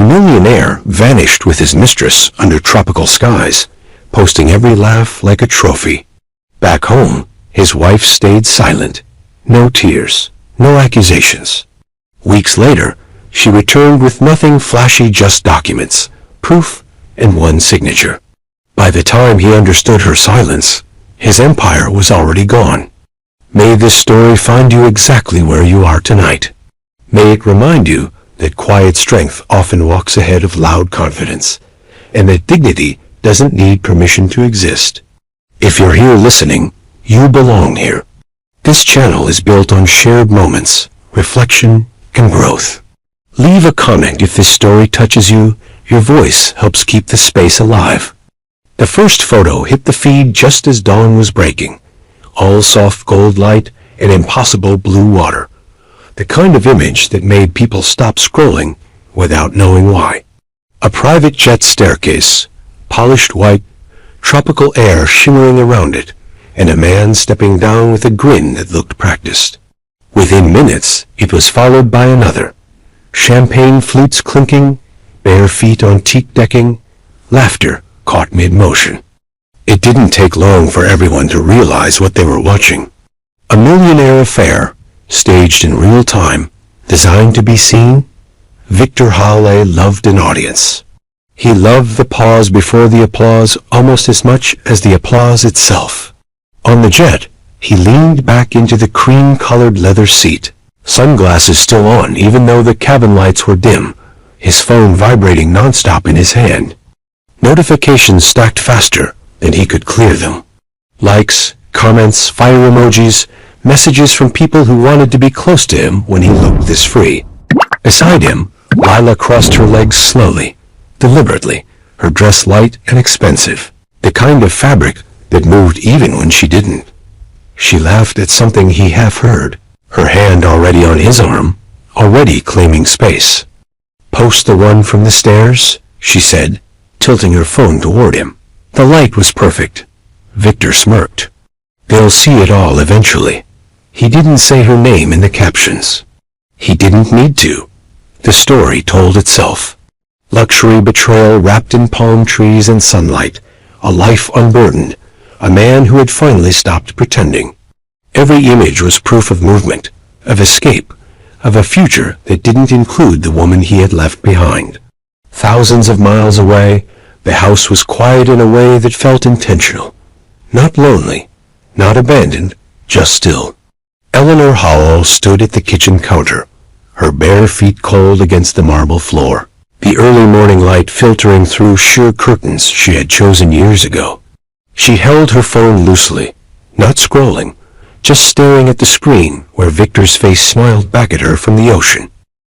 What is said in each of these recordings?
millionaire vanished with his mistress under tropical skies, posting every laugh like a trophy. Back home, his wife stayed silent. No tears, no accusations. Weeks later, she returned with nothing flashy, just documents, proof, and one signature. By the time he understood her silence, his empire was already gone. May this story find you exactly where you are tonight. May it remind you that quiet strength often walks ahead of loud confidence, and that dignity doesn't need permission to exist. If you're here listening, you belong here. This channel is built on shared moments, reflection, and growth. Leave a comment if this story touches you. Your voice helps keep the space alive. The first photo hit the feed just as dawn was breaking. All soft gold light and impossible blue water. The kind of image that made people stop scrolling without knowing why. A private jet staircase, polished white, tropical air shimmering around it, and a man stepping down with a grin that looked practiced. Within minutes, it was followed by another. Champagne flutes clinking, bare feet on teak decking, laughter caught mid-motion. It didn't take long for everyone to realize what they were watching. A millionaire affair, staged in real time, designed to be seen. Victor Hawley loved an audience. He loved the pause before the applause almost as much as the applause itself. On the jet, he leaned back into the cream-colored leather seat, sunglasses still on even though the cabin lights were dim, his phone vibrating nonstop in his hand. Notifications stacked faster than he could clear them. Likes, comments, fire emojis, messages from people who wanted to be close to him when he looked this free. Beside him, Lila crossed her legs slowly, deliberately, her dress light and expensive, the kind of fabric that moved even when she didn't. She laughed at something he half heard, her hand already on his arm, already claiming space. "Post the one from the stairs," she said, tilting her phone toward him. The light was perfect. Victor smirked. "They'll see it all eventually." He didn't say her name in the captions. He didn't need to. The story told itself. Luxury betrayal wrapped in palm trees and sunlight, a life unburdened, a man who had finally stopped pretending. Every image was proof of movement, of escape, of a future that didn't include the woman he had left behind. Thousands of miles away, the house was quiet in a way that felt intentional. Not lonely, not abandoned, just still. Eleanor Howell stood at the kitchen counter, her bare feet cold against the marble floor, the early morning light filtering through sheer curtains she had chosen years ago. She held her phone loosely, not scrolling, just staring at the screen where Victor's face smiled back at her from the ocean.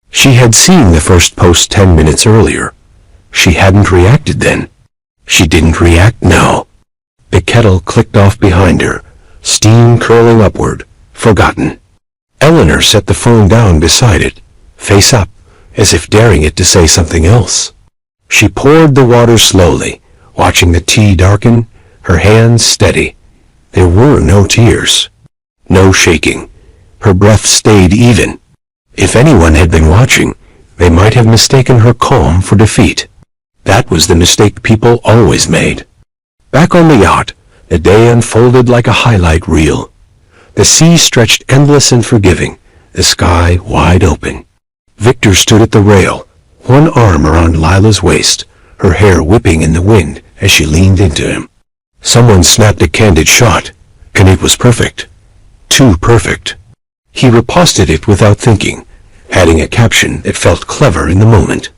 She had seen the first post 10 minutes earlier. She hadn't reacted then. She didn't react now. The kettle clicked off behind her, steam curling upward, forgotten. Eleanor set the phone down beside it, face up, as if daring it to say something else. She poured the water slowly, watching the tea darken, her hands steady. There were no tears. No shaking. Her breath stayed even. If anyone had been watching, they might have mistaken her calm for defeat. That was the mistake people always made. Back on the yacht, the day unfolded like a highlight reel. The sea stretched endless and forgiving, the sky wide open. Victor stood at the rail, one arm around Lila's waist, her hair whipping in the wind as she leaned into him. Someone snapped a candid shot, and it was perfect. Too perfect. He reposted it without thinking, adding a caption that felt clever in the moment.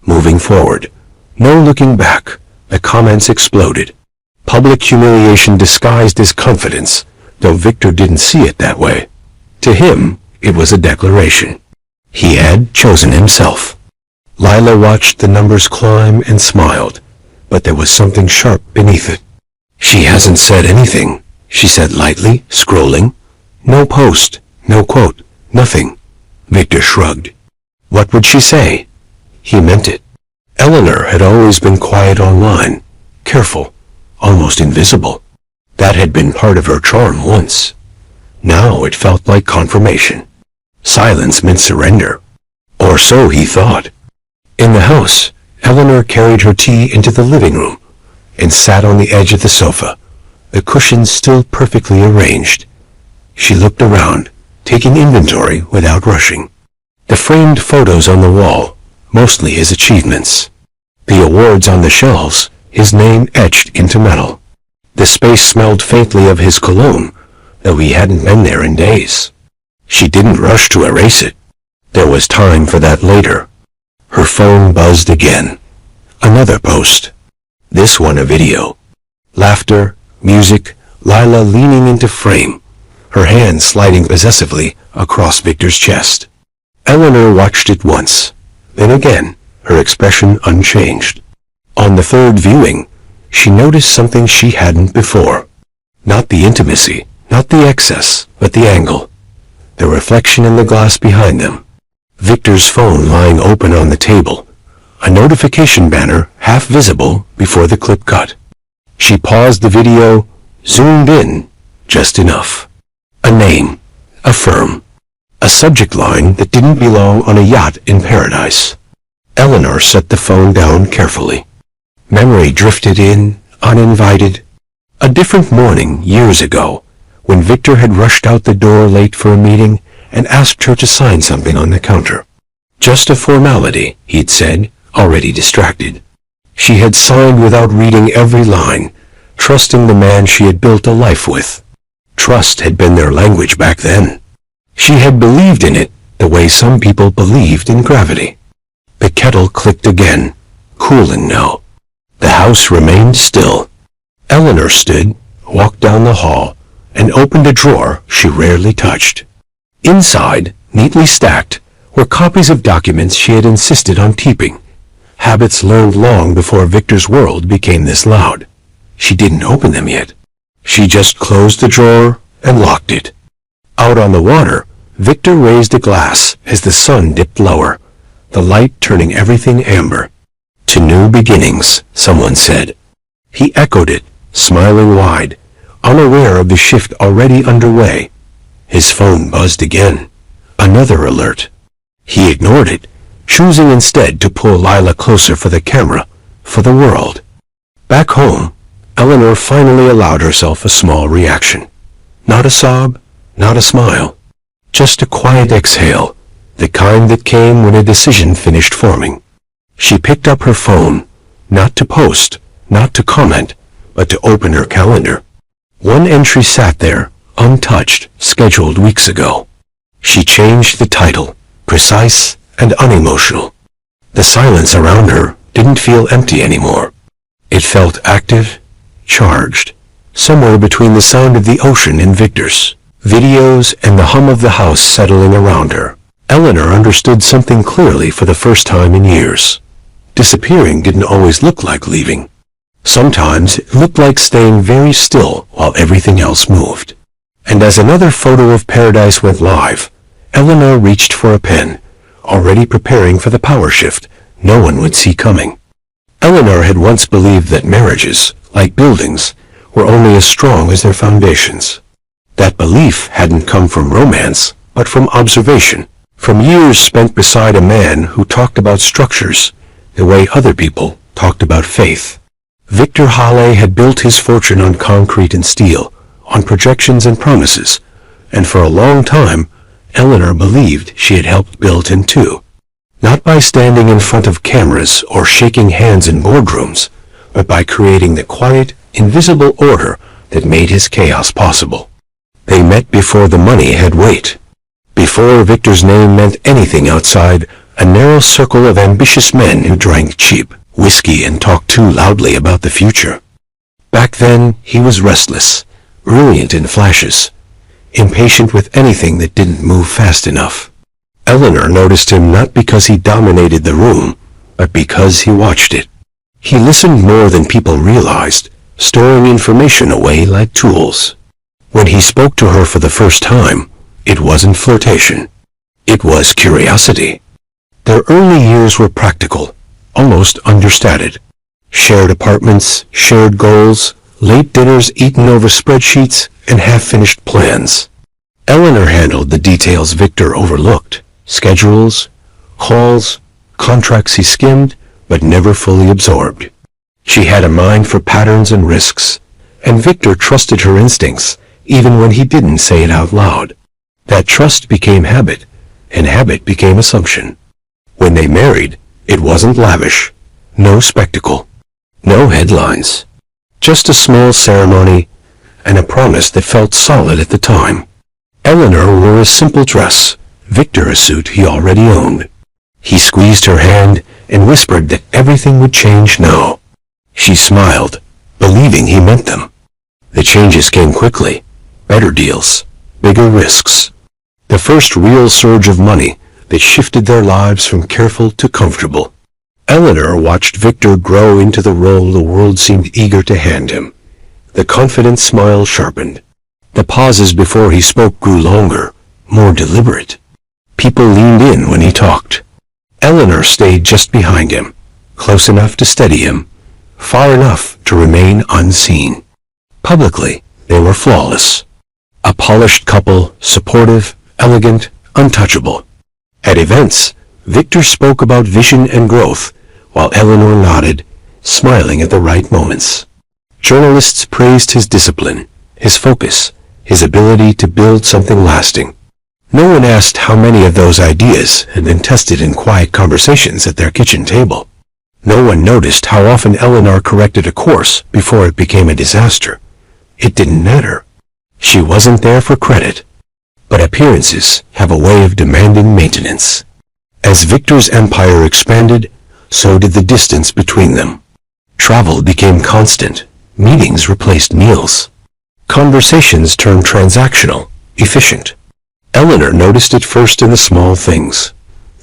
Moving forward. No looking back. The comments exploded. Public humiliation disguised as confidence, though Victor didn't see it that way. To him, it was a declaration. He had chosen himself. Lila watched the numbers climb and smiled, but there was something sharp beneath it. "She hasn't said anything," she said lightly, scrolling. "No post, no quote, nothing." Victor shrugged. What would she say? He meant it. Eleanor had always been quiet online, careful, almost invisible. That had been part of her charm once. Now it felt like confirmation. Silence meant surrender. Or so he thought. In the house, Eleanor carried her tea into the living room and sat on the edge of the sofa, the cushions still perfectly arranged. She looked around, taking inventory without rushing. The framed photos on the wall, mostly his achievements. The awards on the shelves, his name etched into metal. The space smelled faintly of his cologne, though he hadn't been there in days. She didn't rush to erase it. There was time for that later. Her phone buzzed again. Another post. This one a video. Laughter, music, Lila leaning into frame, her hand sliding possessively across Victor's chest. Eleanor watched it once, then again, her expression unchanged. On the third viewing, she noticed something she hadn't before. Not the intimacy, not the excess, but the angle. The reflection in the glass behind them. Victor's phone lying open on the table, a notification banner half visible before the clip cut. She paused the video, zoomed in, just enough. A name, a firm, a subject line that didn't belong on a yacht in paradise. Eleanor set the phone down carefully. Memory drifted in, uninvited. A different morning years ago, when Victor had rushed out the door late for a meeting and asked her to sign something on the counter. Just a formality, he'd said, already distracted. She had signed without reading every line, trusting the man she had built a life with. Trust had been their language back then. She had believed in it the way some people believed in gravity. The kettle clicked again, cooling now. The house remained still. Eleanor stood, walked down the hall, and opened a drawer she rarely touched. Inside, neatly stacked, were copies of documents she had insisted on keeping, habits learned long before Victor's world became this loud. She didn't open them yet. She just closed the drawer and locked it. Out on the water, Victor raised a glass as the sun dipped lower, the light turning everything amber. To new beginnings, someone said. He echoed it, smiling wide, unaware of the shift already underway. His phone buzzed again. Another alert. He ignored it, choosing instead to pull Lila closer for the camera, for the world. Back home, Eleanor finally allowed herself a small reaction. Not a sob, not a smile. Just a quiet exhale, the kind that came when a decision finished forming. She picked up her phone, not to post, not to comment, but to open her calendar. One entry sat there, untouched, scheduled weeks ago. She changed the title, precise and unemotional. The silence around her didn't feel empty anymore. It felt active, charged, somewhere between the sound of the ocean and Victor's videos and the hum of the house settling around her. Eleanor understood something clearly for the first time in years. Disappearing didn't always look like leaving. Sometimes it looked like staying very still while everything else moved. And as another photo of paradise went live, Eleanor reached for a pen, already preparing for the power shift no one would see coming. Eleanor had once believed that marriages, like buildings, were only as strong as their foundations. That belief hadn't come from romance, but from observation, from years spent beside a man who talked about structures the way other people talked about faith. Victor Halle had built his fortune on concrete and steel, on projections and promises, and for a long time, Eleanor believed she had helped build him too. Not by standing in front of cameras or shaking hands in boardrooms, but by creating the quiet, invisible order that made his chaos possible. They met before the money had weight. Before Victor's name meant anything outside a narrow circle of ambitious men who drank cheap whiskey and talked too loudly about the future. Back then, he was restless, brilliant in flashes, impatient with anything that didn't move fast enough. Eleanor noticed him not because he dominated the room, but because he watched it. He listened more than people realized, storing information away like tools. When he spoke to her for the first time, it wasn't flirtation. It was curiosity. Their early years were practical, almost understated. Shared apartments, shared goals, late dinners eaten over spreadsheets, and half-finished plans. Eleanor handled the details Victor overlooked. Schedules, calls, contracts he skimmed but never fully absorbed. She had a mind for patterns and risks, and Victor trusted her instincts even when he didn't say it out loud. That trust became habit, and habit became assumption. When they married, it wasn't lavish, no spectacle, no headlines, just a small ceremony and a promise that felt solid at the time. Eleanor wore a simple dress, Victor a suit he already owned. He squeezed her hand and whispered that everything would change now. She smiled, believing he meant them. The changes came quickly. Better deals, bigger risks. The first real surge of money that shifted their lives from careful to comfortable. Eleanor watched Victor grow into the role the world seemed eager to hand him. The confident smile sharpened. The pauses before he spoke grew longer, more deliberate. People leaned in when he talked. Eleanor stayed just behind him, close enough to steady him, far enough to remain unseen. Publicly, they were flawless. A polished couple, supportive, elegant, untouchable. At events, Victor spoke about vision and growth, while Eleanor nodded, smiling at the right moments. Journalists praised his discipline, his focus, his ability to build something lasting. No one asked how many of those ideas had been tested in quiet conversations at their kitchen table. No one noticed how often Eleanor corrected a course before it became a disaster. It didn't matter. She wasn't there for credit. But appearances have a way of demanding maintenance. As Victor's empire expanded, so did the distance between them. Travel became constant. Meetings replaced meals. Conversations turned transactional, efficient. Eleanor noticed it first in the small things.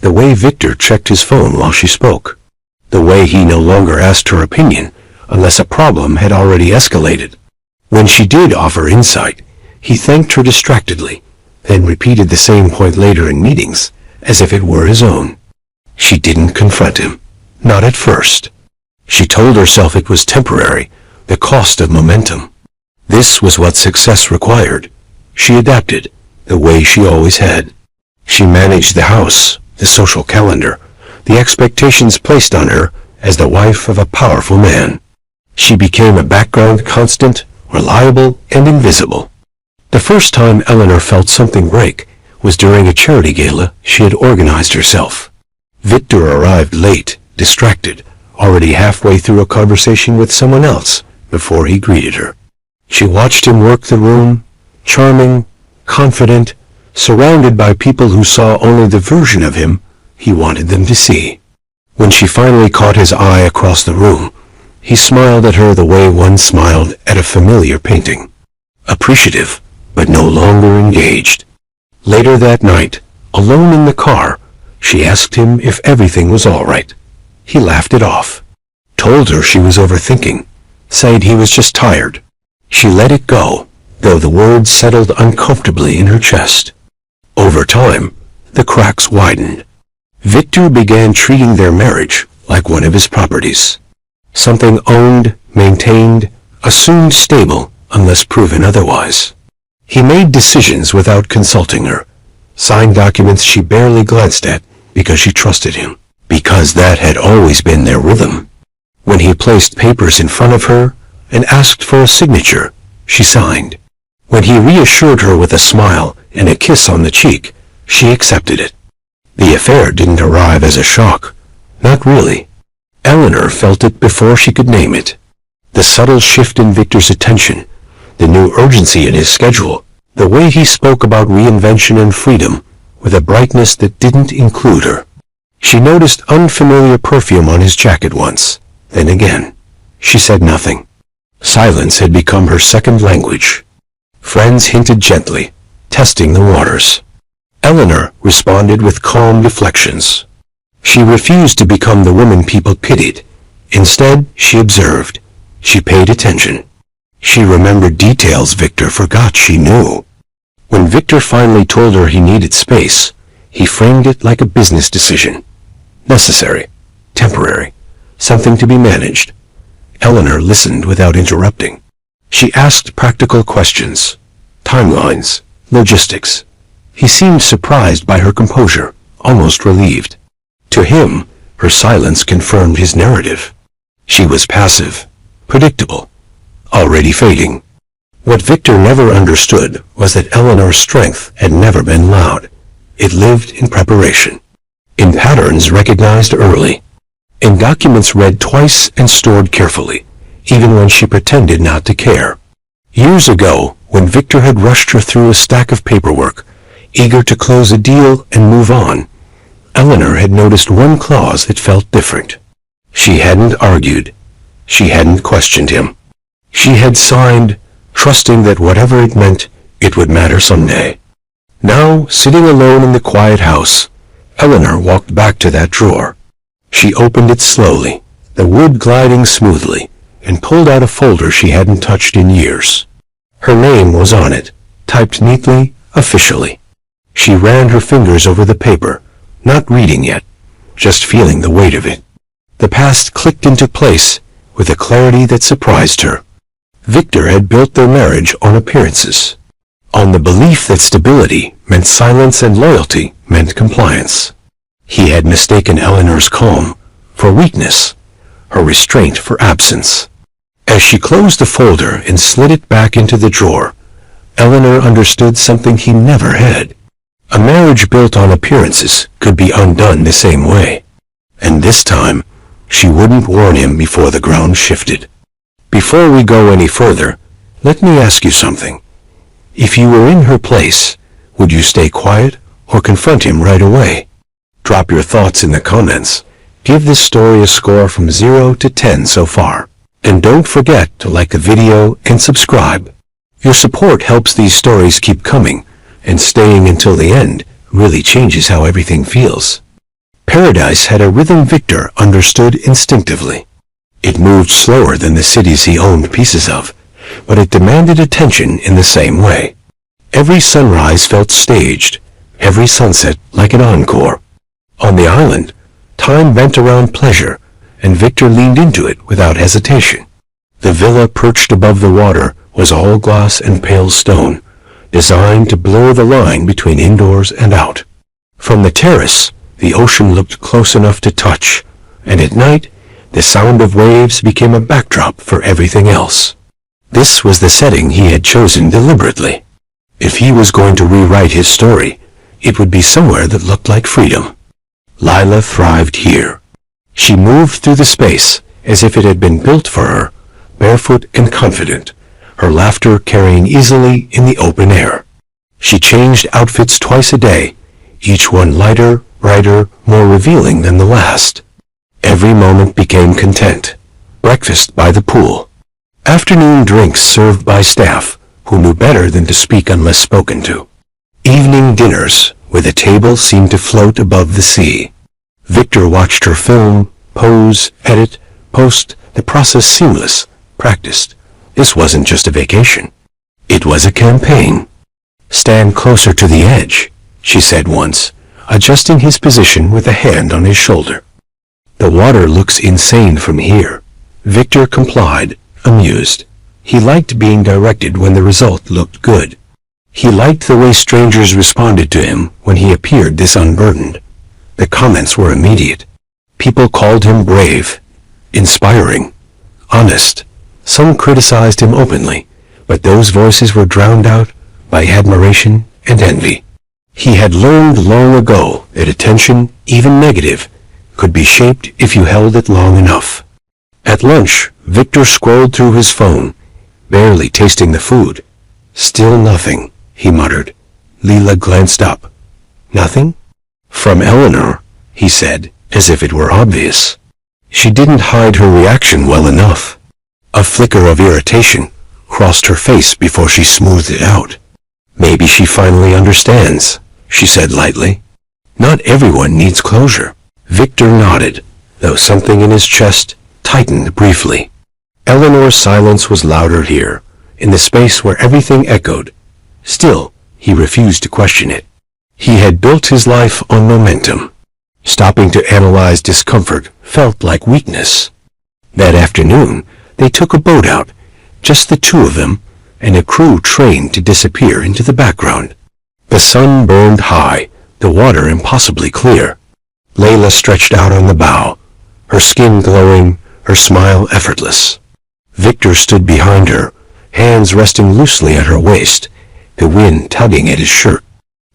The way Victor checked his phone while she spoke. The way he no longer asked her opinion unless a problem had already escalated. When she did offer insight, he thanked her distractedly, then repeated the same point later in meetings, as if it were his own. She didn't confront him. Not at first. She told herself it was temporary, the cost of momentum. This was what success required. She adapted, the way she always had. She managed the house, the social calendar, the expectations placed on her as the wife of a powerful man. She became a background constant, reliable and invisible. The first time Eleanor felt something break was during a charity gala she had organized herself. Victor arrived late, distracted, already halfway through a conversation with someone else before he greeted her. She watched him work the room, charming, confident, surrounded by people who saw only the version of him he wanted them to see. When she finally caught his eye across the room, he smiled at her the way one smiled at a familiar painting. Appreciative, but no longer engaged. Later that night, alone in the car, she asked him if everything was all right. He laughed it off. Told her she was overthinking. Said he was just tired. She let it go, though the words settled uncomfortably in her chest. Over time, the cracks widened. Victor began treating their marriage like one of his properties. Something owned, maintained, assumed stable unless proven otherwise. He made decisions without consulting her, signed documents she barely glanced at because she trusted him, because that had always been their rhythm. When he placed papers in front of her and asked for a signature, she signed. When he reassured her with a smile and a kiss on the cheek, she accepted it. The affair didn't arrive as a shock. Not really. Eleanor felt it before she could name it. The subtle shift in Victor's attention, the new urgency in his schedule, the way he spoke about reinvention and freedom with a brightness that didn't include her. She noticed unfamiliar perfume on his jacket once. Then again, she said nothing. Silence had become her second language. Friends hinted gently, testing the waters. Eleanor responded with calm deflections. She refused to become the woman people pitied. Instead, she observed. She paid attention. She remembered details Victor forgot she knew. When Victor finally told her he needed space, he framed it like a business decision. Necessary, temporary, something to be managed. Eleanor listened without interrupting. She asked practical questions, timelines, logistics. He seemed surprised by her composure, almost relieved. To him, Her silence confirmed his narrative. She was passive, predictable, already fading. What Victor never understood was that Eleanor's strength had never been loud. It lived in preparation, in patterns recognized early, in documents read twice and stored carefully, even when she pretended not to care. Years ago, when Victor had rushed her through a stack of paperwork, eager to close a deal and move on, Eleanor had noticed one clause that felt different. She hadn't argued. She hadn't questioned him. She had signed, trusting that whatever it meant, it would matter someday. Now, sitting alone in the quiet house, Eleanor walked back to that drawer. She opened it slowly, the wood gliding smoothly, and pulled out a folder she hadn't touched in years. Her name was on it, typed neatly, officially. She ran her fingers over the paper, not reading yet, just feeling the weight of it. The past clicked into place with a clarity that surprised her. Victor had built their marriage on appearances, on the belief that stability meant silence and loyalty meant compliance. He had mistaken Eleanor's calm for weakness, her restraint for absence. As she closed the folder and slid it back into the drawer, Eleanor understood something he never had. A marriage built on appearances could be undone the same way. And this time, she wouldn't warn him before the ground shifted. Before we go any further, let me ask you something. If you were in her place, would you stay quiet or confront him right away? Drop your thoughts in the comments. Give this story a score from 0 to 10 so far. And don't forget to like the video and subscribe. Your support helps these stories keep coming, and staying until the end really changes how everything feels. Paradise had a rhythm Victor understood instinctively. It moved slower than the cities he owned pieces of, but it demanded attention in the same way. Every sunrise felt staged, every sunset like an encore. On the island, time bent around pleasure, and Victor leaned into it without hesitation. The villa perched above the water was all glass and pale stone, designed to blur the line between indoors and out. From the terrace, the ocean looked close enough to touch, and at night, the sound of waves became a backdrop for everything else. This was the setting he had chosen deliberately. If he was going to rewrite his story, it would be somewhere that looked like freedom. Lila thrived here. She moved through the space as if it had been built for her, barefoot and confident, her laughter carrying easily in the open air. She changed outfits twice a day, each one lighter, brighter, more revealing than the last. Every moment became content. Breakfast by the pool. Afternoon drinks served by staff, who knew better than to speak unless spoken to. Evening dinners, where the table seemed to float above the sea. Victor watched her film, pose, edit, post, the process seamless, practiced. This wasn't just a vacation. It was a campaign. "Stand closer to the edge," she said once, adjusting his position with a hand on his shoulder. "The water looks insane from here." Victor complied, amused. He liked being directed when the result looked good. He liked the way strangers responded to him when he appeared this unburdened. The comments were immediate. People called him brave, inspiring, honest. Some criticized him openly, but those voices were drowned out by admiration and envy. He had learned long ago that attention, even negative, could be shaped if you held it long enough. At lunch, Victor scrolled through his phone, barely tasting the food. "Still nothing," he muttered. Lila glanced up. "Nothing?" "From Eleanor," he said, as if it were obvious. She didn't hide her reaction well enough. A flicker of irritation crossed her face before she smoothed it out. "Maybe she finally understands," she said lightly. "Not everyone needs closure." Victor nodded, though something in his chest tightened briefly. Eleanor's silence was louder here, in the space where everything echoed. Still, he refused to question it. He had built his life on momentum. Stopping to analyze discomfort felt like weakness. That afternoon, they took a boat out, just the two of them, and a crew trained to disappear into the background. The sun burned high, the water impossibly clear. Layla stretched out on the bow, her skin glowing, her smile effortless. Victor stood behind her, hands resting loosely at her waist, the wind tugging at his shirt.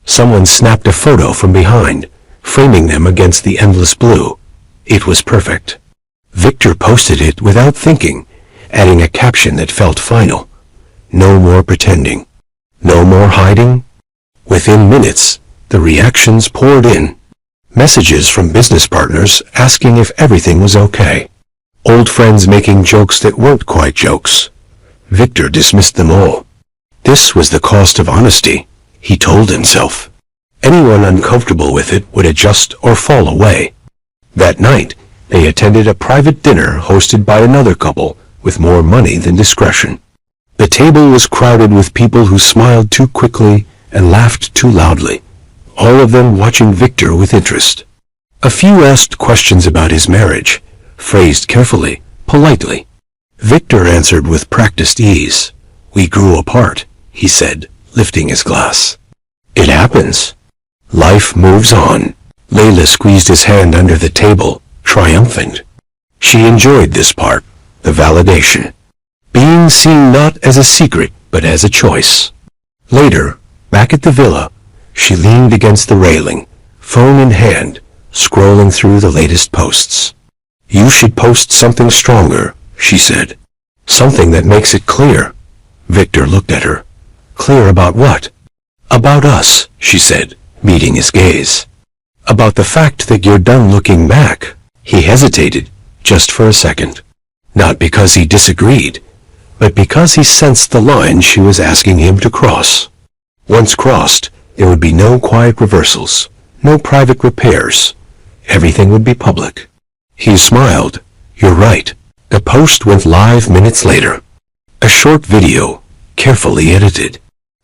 Someone snapped a photo from behind, framing them against the endless blue. It was perfect. Victor posted it without thinking, adding a caption that felt final. No more pretending. No more hiding. Within minutes, the reactions poured in. Messages from business partners asking if everything was okay. Old friends making jokes that weren't quite jokes. Victor dismissed them all. This was the cost of honesty, he told himself. Anyone uncomfortable with it would adjust or fall away. That night, they attended a private dinner hosted by another couple with more money than discretion. The table was crowded with people who smiled too quickly and laughed too loudly, all of them watching Victor with interest. A few asked questions about his marriage, phrased carefully, politely. Victor answered with practiced ease. "We grew apart," he said, lifting his glass. "It happens. Life moves on." Layla squeezed his hand under the table, triumphant. She enjoyed this part, the validation. Being seen not as a secret, but as a choice. Later, back at the villa, she leaned against the railing, phone in hand, scrolling through the latest posts. "You should post something stronger," she said. "Something that makes it clear." Victor looked at her. "Clear about what?" "About us," she said, meeting his gaze. "About the fact that you're done looking back." He hesitated, just for a second. Not because he disagreed, but because he sensed the line she was asking him to cross. Once crossed, there would be no quiet reversals, no private repairs. Everything would be public. He smiled. "You're right." The post went live minutes later. A short video, carefully edited.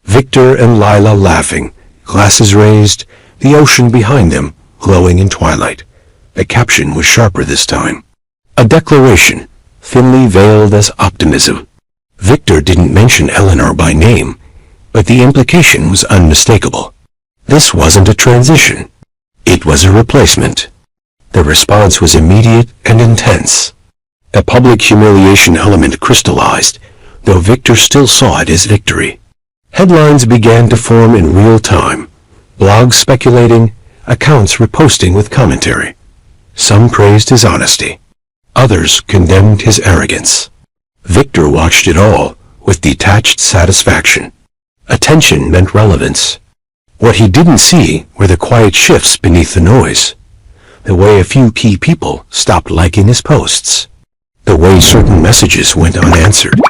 Victor and Lila laughing, glasses raised, the ocean behind them, glowing in twilight. The caption was sharper this time. A declaration, thinly veiled as optimism. Victor didn't mention Eleanor by name, but the implication was unmistakable. This wasn't a transition. It was a replacement. The response was immediate and intense. A public humiliation element crystallized, though Victor still saw it as victory. Headlines began to form in real time, blogs speculating, accounts reposting with commentary. Some praised his honesty. Others condemned his arrogance. Victor watched it all with detached satisfaction. Attention meant relevance. What he didn't see were the quiet shifts beneath the noise. The way a few key people stopped liking his posts. The way certain messages went unanswered.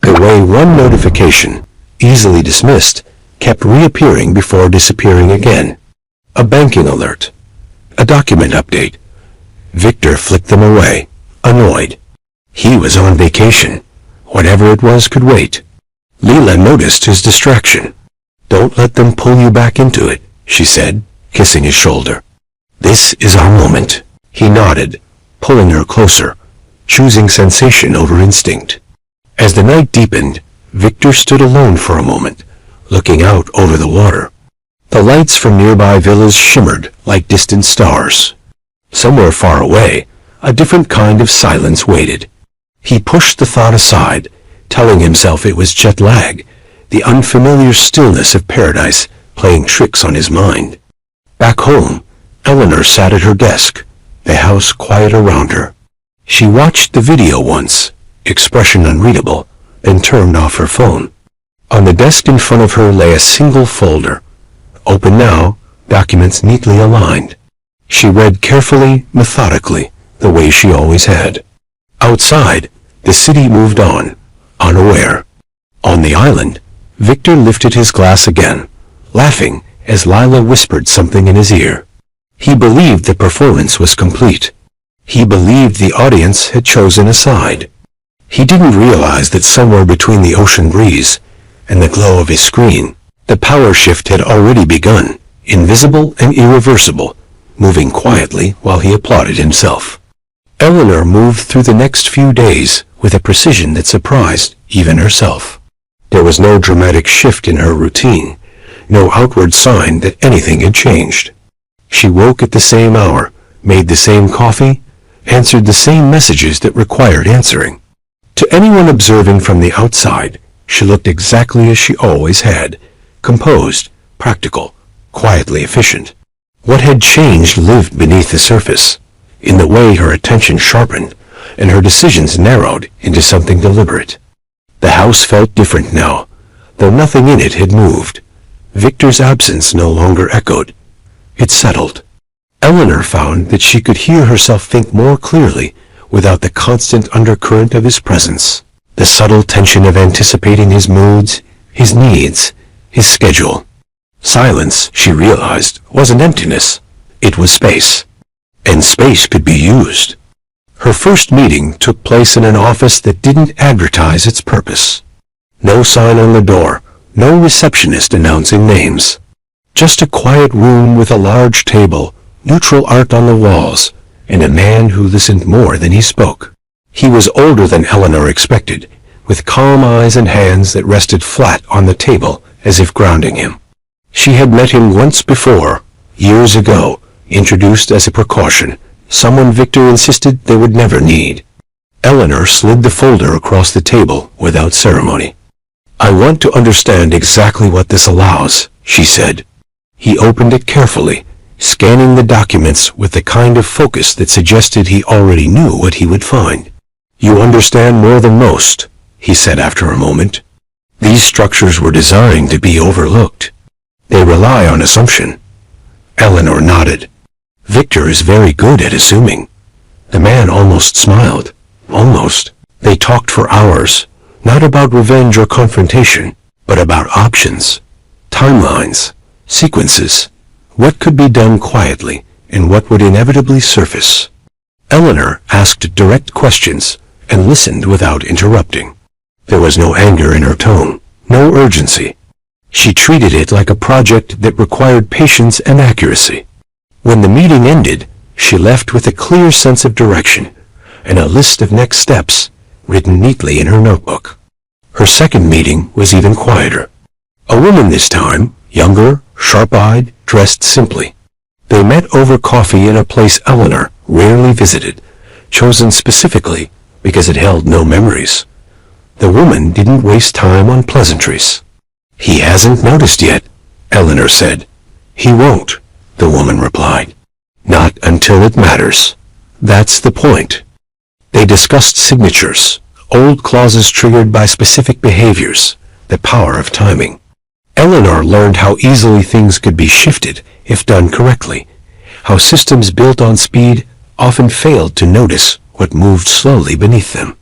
The way one notification, easily dismissed, kept reappearing before disappearing again. A banking alert. A document update. Victor flicked them away, annoyed. He was on vacation. Whatever it was could wait. Leela noticed his distraction. "Don't let them pull you back into it," she said, kissing his shoulder. "This is our moment." He nodded, pulling her closer, choosing sensation over instinct. As the night deepened, Victor stood alone for a moment, looking out over the water. The lights from nearby villas shimmered like distant stars. Somewhere far away, a different kind of silence waited. He pushed the thought aside, telling himself it was jet lag, the unfamiliar stillness of paradise playing tricks on his mind. Back home, Eleanor sat at her desk, the house quiet around her. She watched the video once, expression unreadable, then turned off her phone. On the desk in front of her lay a single folder. Open now, documents neatly aligned. She read carefully, methodically, the way she always had. Outside, the city moved on, unaware. On the island, Victor lifted his glass again, laughing as Lila whispered something in his ear. He believed the performance was complete. He believed the audience had chosen a side. He didn't realize that somewhere between the ocean breeze and the glow of his screen, the power shift had already begun, invisible and irreversible, moving quietly while he applauded himself. Eleanor moved through the next few days with a precision that surprised even herself. There was no dramatic shift in her routine, no outward sign that anything had changed. She woke at the same hour, made the same coffee, answered the same messages that required answering. To anyone observing from the outside, she looked exactly as she always had, composed, practical, quietly efficient. What had changed lived beneath the surface, in the way her attention sharpened and her decisions narrowed into something deliberate. The house felt different now, though nothing in it had moved. Victor's absence no longer echoed. It settled. Eleanor found that she could hear herself think more clearly without the constant undercurrent of his presence, the subtle tension of anticipating his moods, his needs, his schedule. Silence, she realized, wasn't emptiness. It was space. And space could be used. Her first meeting took place in an office that didn't advertise its purpose. No sign on the door, no receptionist announcing names. Just a quiet room with a large table, neutral art on the walls, and a man who listened more than he spoke. He was older than Eleanor expected, with calm eyes and hands that rested flat on the table as if grounding him. She had met him once before, years ago, introduced as a precaution, someone Victor insisted they would never need. Eleanor slid the folder across the table without ceremony. "I want to understand exactly what this allows," she said. He opened it carefully, scanning the documents with the kind of focus that suggested he already knew what he would find. "You understand more than most," he said after a moment. "These structures were designed to be overlooked. They rely on assumption." Eleanor nodded. "Victor is very good at assuming." The man almost smiled. Almost. They talked for hours, not about revenge or confrontation, but about options, timelines, sequences, what could be done quietly and what would inevitably surface. Eleanor asked direct questions and listened without interrupting. There was no anger in her tone, no urgency. She treated it like a project that required patience and accuracy. When the meeting ended, she left with a clear sense of direction and a list of next steps written neatly in her notebook. Her second meeting was even quieter. A woman this time, younger, sharp-eyed, dressed simply. They met over coffee in a place Eleanor rarely visited, chosen specifically because it held no memories. The woman didn't waste time on pleasantries. "He hasn't noticed yet," Eleanor said. "He won't," the woman replied. "Not until it matters. That's the point." They discussed signatures, old clauses triggered by specific behaviors, the power of timing. Eleanor learned how easily things could be shifted if done correctly, how systems built on speed often failed to notice what moved slowly beneath them.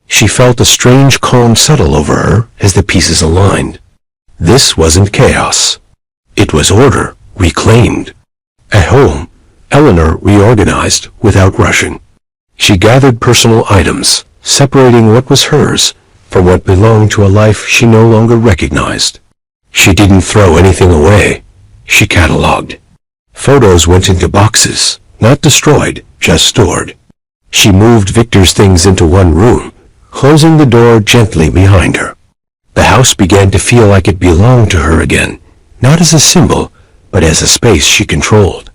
She felt a strange calm settle over her as the pieces aligned. This wasn't chaos. It was order, reclaimed. At home, Eleanor reorganized without rushing. She gathered personal items, separating what was hers from what belonged to a life she no longer recognized. She didn't throw anything away. She cataloged. Photos went into boxes, not destroyed, just stored. She moved Victor's things into one room, closing the door gently behind her. The house began to feel like it belonged to her again, not as a symbol, but as a space she controlled.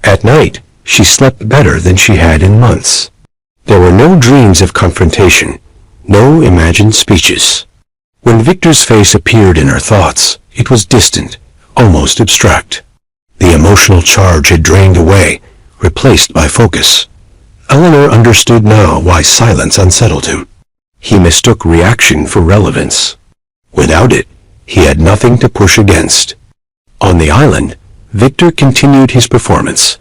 At night, she slept better than she had in months. There were no dreams of confrontation, no imagined speeches. When Victor's face appeared in her thoughts, it was distant, almost abstract. The emotional charge had drained away, replaced by focus. Eleanor understood now why silence unsettled him. He mistook reaction for relevance. Without it, he had nothing to push against. On the island, Victor continued his performance,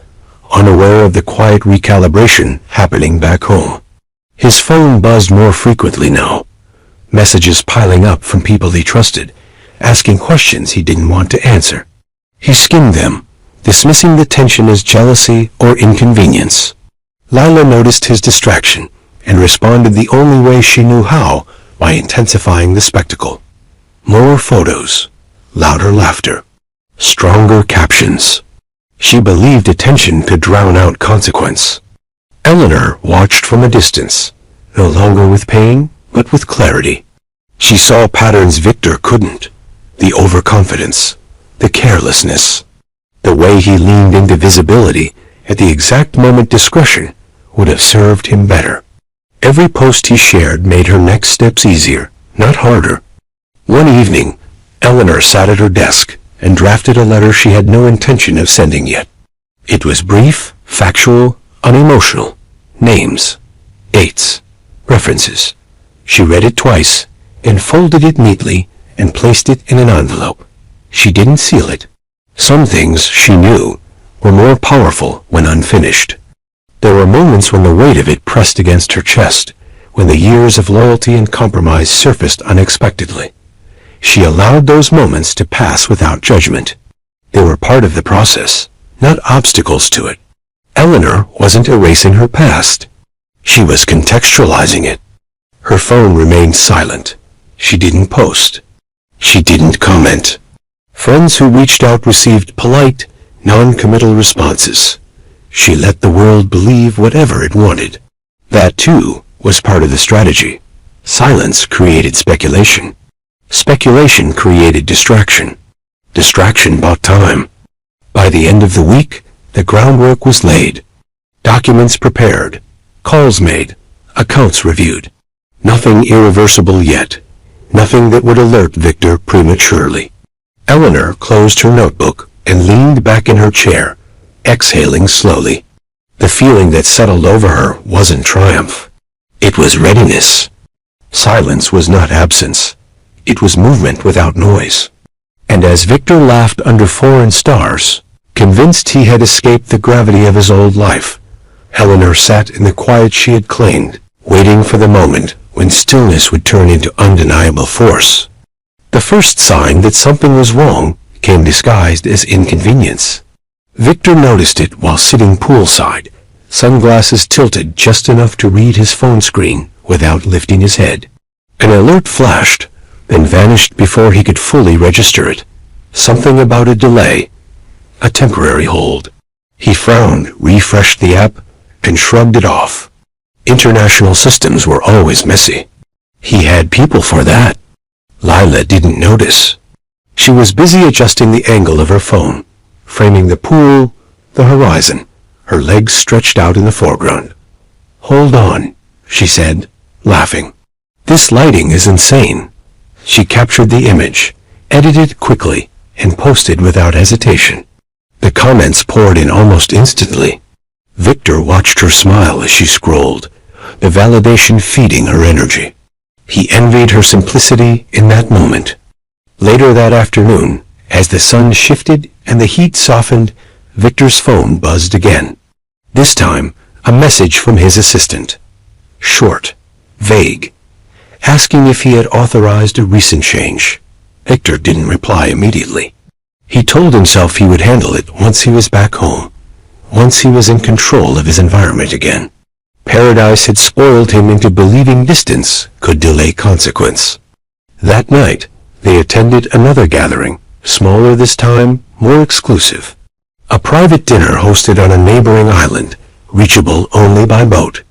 unaware of the quiet recalibration happening back home. His phone buzzed more frequently now, messages piling up from people he trusted, asking questions he didn't want to answer. He skimmed them, dismissing the tension as jealousy or inconvenience. Lila noticed his distraction and responded the only way she knew how, by intensifying the spectacle. More photos, louder laughter, stronger captions. She believed attention could drown out consequence. Eleanor watched from a distance, no longer with pain, but with clarity. She saw patterns Victor couldn't, the overconfidence, the carelessness, the way he leaned into visibility At the exact moment discretion would have served him better. Every post he shared made her next steps easier, not harder. One evening, Eleanor sat at her desk and drafted a letter she had no intention of sending yet. It was brief, factual, unemotional. Names, dates, references. She read it twice and folded it neatly and placed it in an envelope. She didn't seal it. Some things, she knew, were more powerful when unfinished. There were moments when the weight of it pressed against her chest, when the years of loyalty and compromise surfaced unexpectedly. She allowed those moments to pass without judgment. They were part of the process, not obstacles to it. Eleanor wasn't erasing her past. She was contextualizing it. Her phone remained silent. She didn't post. She didn't comment. Friends who reached out received polite, non-committal responses. She let the world believe whatever it wanted. That, too, was part of the strategy. Silence created speculation. Speculation created distraction. Distraction bought time. By the end of the week, the groundwork was laid. Documents prepared. Calls made. Accounts reviewed. Nothing irreversible yet. Nothing that would alert Victor prematurely. Eleanor closed her notebook and leaned back in her chair, exhaling slowly. The feeling that settled over her wasn't triumph. It was readiness. Silence was not absence. It was movement without noise. And as Victor laughed under foreign stars, convinced he had escaped the gravity of his old life, Eleanor sat in the quiet she had claimed, waiting for the moment when stillness would turn into undeniable force. The first sign that something was wrong came disguised as inconvenience. Victor noticed it while sitting poolside, sunglasses tilted just enough to read his phone screen without lifting his head. An alert flashed, then vanished before he could fully register it. Something about a delay, a temporary hold. He frowned, refreshed the app, and shrugged it off. International systems were always messy. He had people for that. Lila didn't notice. She was busy adjusting the angle of her phone, framing the pool, the horizon, her legs stretched out in the foreground. "Hold on," she said, laughing. "This lighting is insane." She captured the image, edited quickly, and posted without hesitation. The comments poured in almost instantly. Victor watched her smile as she scrolled, the validation feeding her energy. He envied her simplicity in that moment. Later that afternoon, as the sun shifted and the heat softened, Victor's phone buzzed again. This time, a message from his assistant. Short, vague, asking if he had authorized a recent change. Victor didn't reply immediately. He told himself he would handle it once he was back home, once he was in control of his environment again. Paradise had spoiled him into believing distance could delay consequence. That night, they attended another gathering, smaller this time, more exclusive. A private dinner hosted on a neighboring island, reachable only by boat.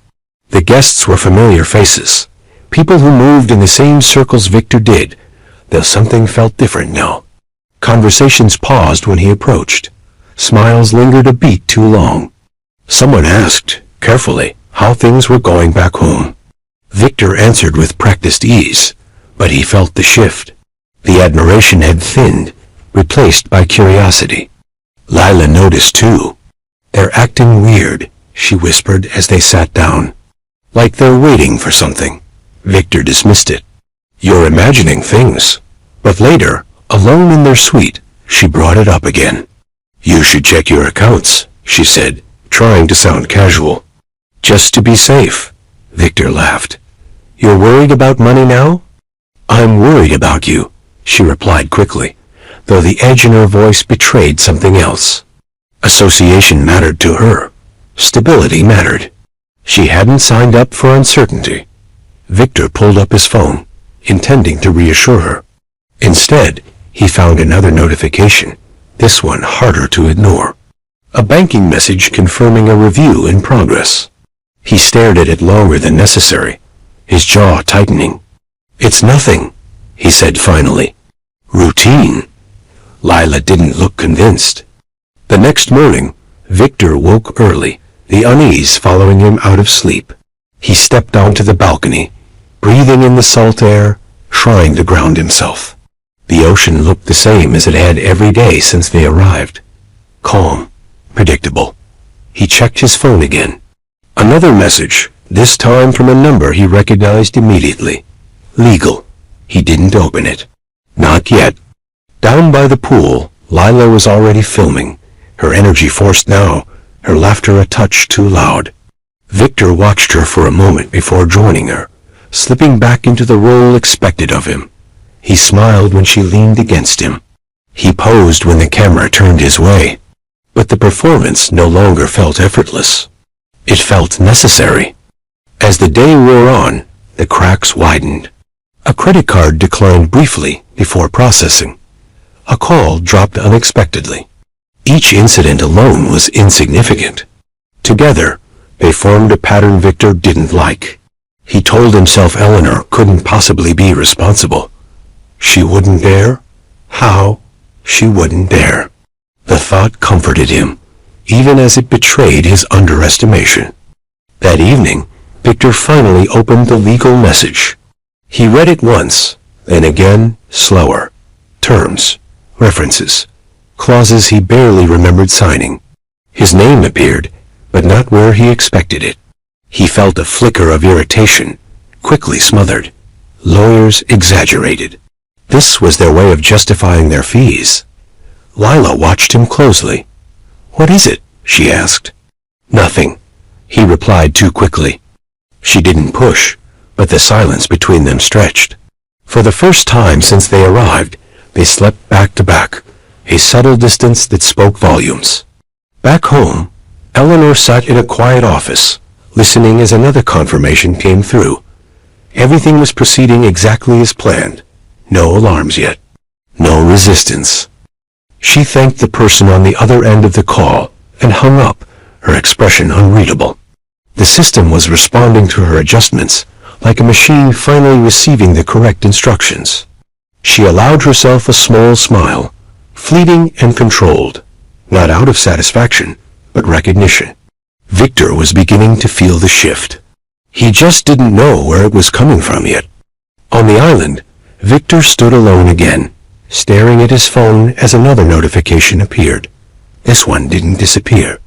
The guests were familiar faces, people who moved in the same circles Victor did, though something felt different now. Conversations paused when he approached. Smiles lingered a beat too long. Someone asked, carefully, how things were going back home. Victor answered with practiced ease, but he felt the shift. The admiration had thinned, replaced by curiosity. Lila noticed too. "They're acting weird," she whispered as they sat down. "Like they're waiting for something." Victor dismissed it. "You're imagining things." But later, alone in their suite, she brought it up again. "You should check your accounts," she said, trying to sound casual. "Just to be safe," Victor laughed. "You're worried about money now?" "I'm worried about you," she replied quickly, though the edge in her voice betrayed something else. Association mattered to her. Stability mattered. She hadn't signed up for uncertainty. Victor pulled up his phone, intending to reassure her. Instead, he found another notification, this one harder to ignore. A banking message confirming a review in progress. He stared at it longer than necessary, his jaw tightening. "It's nothing," he said finally. "Routine." Lila didn't look convinced. The next morning, Victor woke early, the unease following him out of sleep. He stepped onto the balcony, breathing in the salt air, trying to ground himself. The ocean looked the same as it had every day since they arrived. Calm, predictable. He checked his phone again. Another message, this time from a number he recognized immediately. Legal. He didn't open it. Not yet. Down by the pool, Lila was already filming, her energy forced now, her laughter a touch too loud. Victor watched her for a moment before joining her, slipping back into the role expected of him. He smiled when she leaned against him. He posed when the camera turned his way. But the performance no longer felt effortless. It felt necessary. As the day wore on, the cracks widened. A credit card declined briefly before processing. A call dropped unexpectedly. Each incident alone was insignificant. Together, they formed a pattern Victor didn't like. He told himself Eleanor couldn't possibly be responsible. She wouldn't dare? How? She wouldn't dare. The thought comforted him, even as it betrayed his underestimation. That evening, Victor finally opened the legal message. He read it once, then again, slower. Terms, references, clauses he barely remembered signing. His name appeared, but not where he expected it. He felt a flicker of irritation, quickly smothered. Lawyers exaggerated. This was their way of justifying their fees. Lila watched him closely. "What is it?" she asked. "Nothing," he replied too quickly. She didn't push, but the silence between them stretched. For the first time since they arrived, they slept back to back, a subtle distance that spoke volumes. Back home, Eleanor sat in a quiet office, listening as another confirmation came through. Everything was proceeding exactly as planned. No alarms yet. No resistance. She thanked the person on the other end of the call and hung up, her expression unreadable. The system was responding to her adjustments, like a machine finally receiving the correct instructions. She allowed herself a small smile, fleeting and controlled, not out of satisfaction, but recognition. Victor was beginning to feel the shift. He just didn't know where it was coming from yet. On the island, Victor stood alone again, staring at his phone as another notification appeared. This one didn't disappear.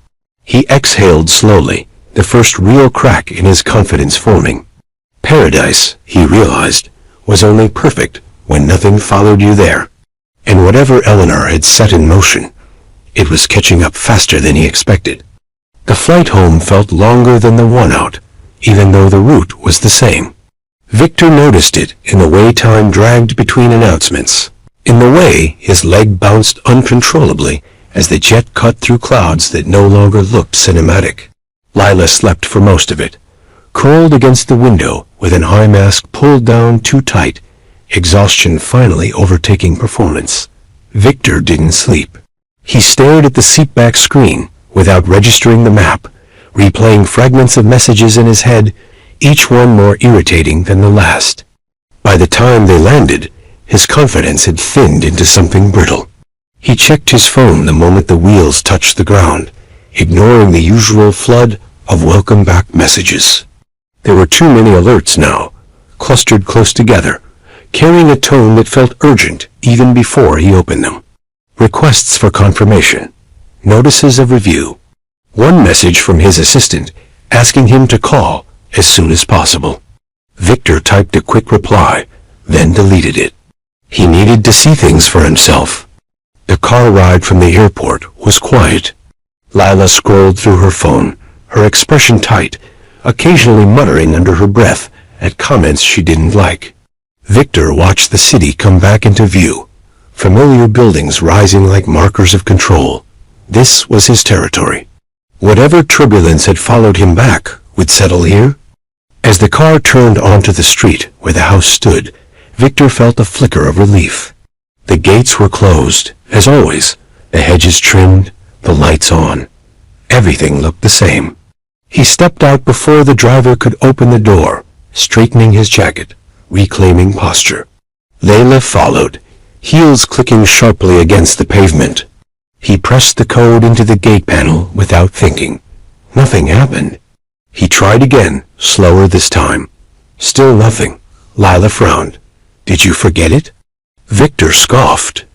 He exhaled slowly, the first real crack in his confidence forming. Paradise, he realized, was only perfect when nothing followed you there. And whatever Eleanor had set in motion, it was catching up faster than he expected. The flight home felt longer than the one out, even though the route was the same. Victor noticed it in the way time dragged between announcements, in the way his leg bounced uncontrollably as the jet cut through clouds that no longer looked cinematic. Lila slept for most of it, curled against the window with an eye mask pulled down too tight, exhaustion finally overtaking performance. Victor didn't sleep. He stared at the seatback screen without registering the map, replaying fragments of messages in his head, each one more irritating than the last. By the time they landed, his confidence had thinned into something brittle. He checked his phone the moment the wheels touched the ground, ignoring the usual flood of welcome back messages. There were too many alerts now, clustered close together, carrying a tone that felt urgent even before he opened them. Requests for confirmation, notices of review. One message from his assistant asking him to call as soon as possible. Victor typed a quick reply, then deleted it. He needed to see things for himself. The car ride from the airport was quiet. Lila scrolled through her phone, her expression tight, occasionally muttering under her breath at comments she didn't like. Victor watched the city come back into view, familiar buildings rising like markers of control. This was his territory. Whatever turbulence had followed him back would settle here. As the car turned onto the street where the house stood, Victor felt a flicker of relief. The gates were closed, as always, the hedges trimmed, the lights on. Everything looked the same. He stepped out before the driver could open the door, straightening his jacket, reclaiming posture. Layla followed, heels clicking sharply against the pavement. He pressed the code into the gate panel without thinking. Nothing happened. He tried again, slower this time. Still nothing. Lila frowned. Did you forget it? Victor scoffed.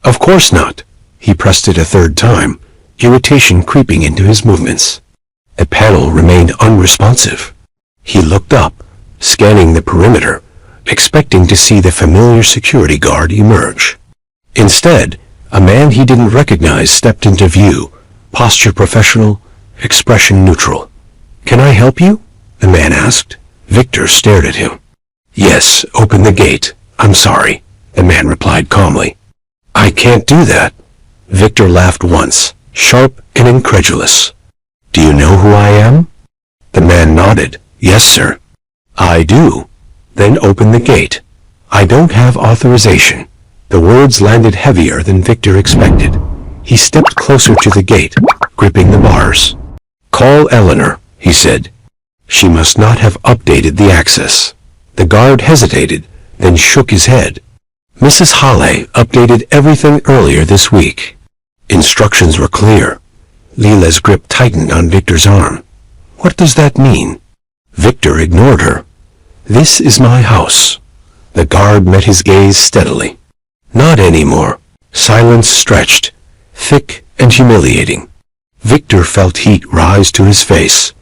Of course not. He pressed it a third time, irritation creeping into his movements. The panel remained unresponsive. He looked up, scanning the perimeter, expecting to see the familiar security guard emerge. Instead, a man he didn't recognize stepped into view, posture professional, expression neutral. Can I help you? The man asked. Victor stared at him. Yes, open the gate. I'm sorry, the man replied calmly. I can't do that. Victor laughed once, sharp and incredulous. Do you know who I am? The man nodded. Yes, sir. I do. Then open the gate. I don't have authorization. The words landed heavier than Victor expected. He stepped closer to the gate, gripping the bars. Call Eleanor, he said. She must not have updated the access. The guard hesitated, then shook his head. Mrs. Halley updated everything earlier this week. Instructions were clear. Lila's grip tightened on Victor's arm. What does that mean? Victor ignored her. This is my house. The guard met his gaze steadily. Not anymore. Silence stretched, thick and humiliating. Victor felt heat rise to his face,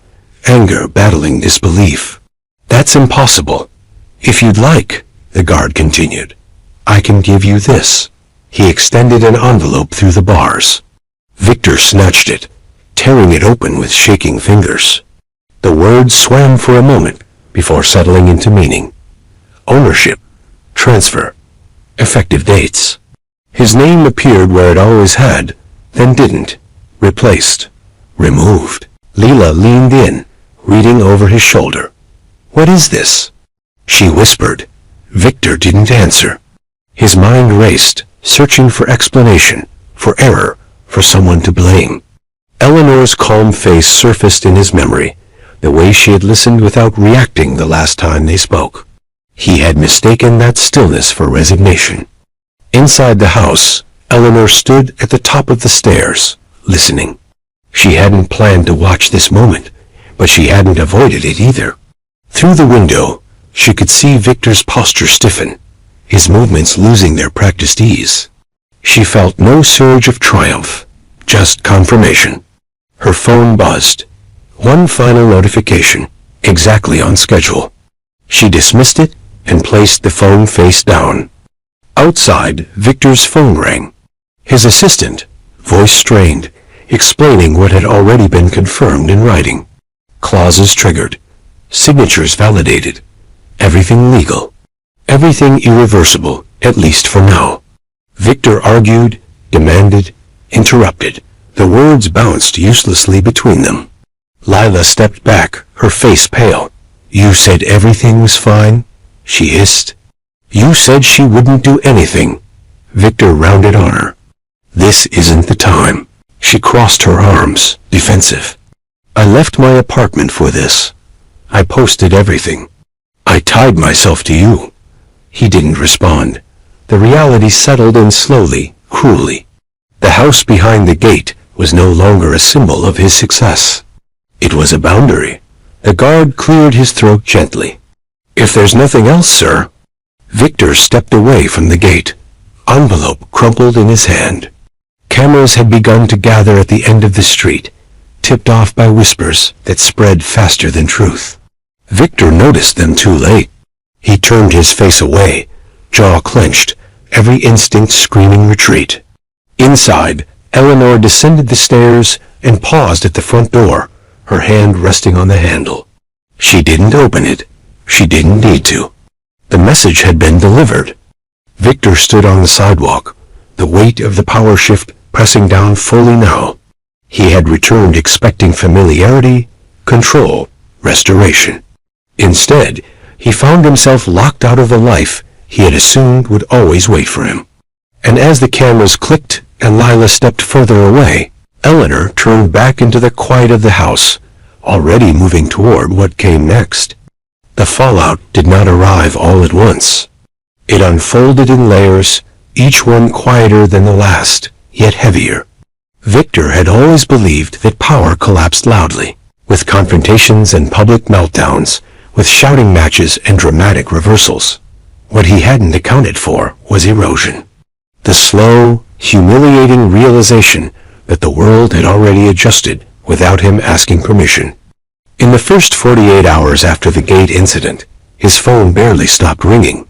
anger battling disbelief. That's impossible. If you'd like, the guard continued, I can give you this. He extended an envelope through the bars. Victor snatched it, tearing it open with shaking fingers. The words swam for a moment before settling into meaning. Ownership, transfer, effective dates. His name appeared where it always had, then didn't, replaced, removed. Lila leaned in, reading over his shoulder. What is this? She whispered. Victor didn't answer. His mind raced, searching for explanation, for error, for someone to blame. Eleanor's calm face surfaced in his memory, the way she had listened without reacting the last time they spoke. He had mistaken that stillness for resignation. Inside the house, Eleanor stood at the top of the stairs, listening. She hadn't planned to watch this moment, but she hadn't avoided it either. Through the window, she could see Victor's posture stiffen, his movements losing their practiced ease. She felt no surge of triumph, just confirmation. Her phone buzzed. One final notification, exactly on schedule. She dismissed it and placed the phone face down. Outside, Victor's phone rang. His assistant, voice strained, explaining what had already been confirmed in writing. Clauses triggered. Signatures validated. Everything legal. Everything irreversible, at least for now. Victor argued, demanded, interrupted. The words bounced uselessly between them. Lila stepped back, her face pale. You said everything was fine? She hissed. You said she wouldn't do anything. Victor rounded on her. This isn't the time. She crossed her arms, defensive. I left my apartment for this. I posted everything. I tied myself to you. He didn't respond. The reality settled in slowly, cruelly. The house behind the gate was no longer a symbol of his success. It was a boundary. The guard cleared his throat gently. If there's nothing else, sir. Victor stepped away from the gate. Envelope crumpled in his hand. Cameras had begun to gather at the end of the street, tipped off by whispers that spread faster than truth. Victor noticed them too late. He turned his face away, jaw clenched, every instinct screaming retreat. Inside, Eleanor descended the stairs and paused at the front door, her hand resting on the handle. She didn't open it. She didn't need to. The message had been delivered. Victor stood on the sidewalk, the weight of the power shift pressing down fully now. He had returned expecting familiarity, control, restoration. Instead, he found himself locked out of the life he had assumed would always wait for him. And as the cameras clicked and Lila stepped further away, Eleanor turned back into the quiet of the house, already moving toward what came next. The fallout did not arrive all at once. It It unfolded in layers, each one quieter than the last, yet heavier. Victor had always believed that power collapsed loudly, with confrontations and public meltdowns, with shouting matches and dramatic reversals. What he hadn't accounted for was erosion. The slow, humiliating realization that the world had already adjusted without him asking permission. In the first 48 hours after the gate incident, his phone barely stopped ringing.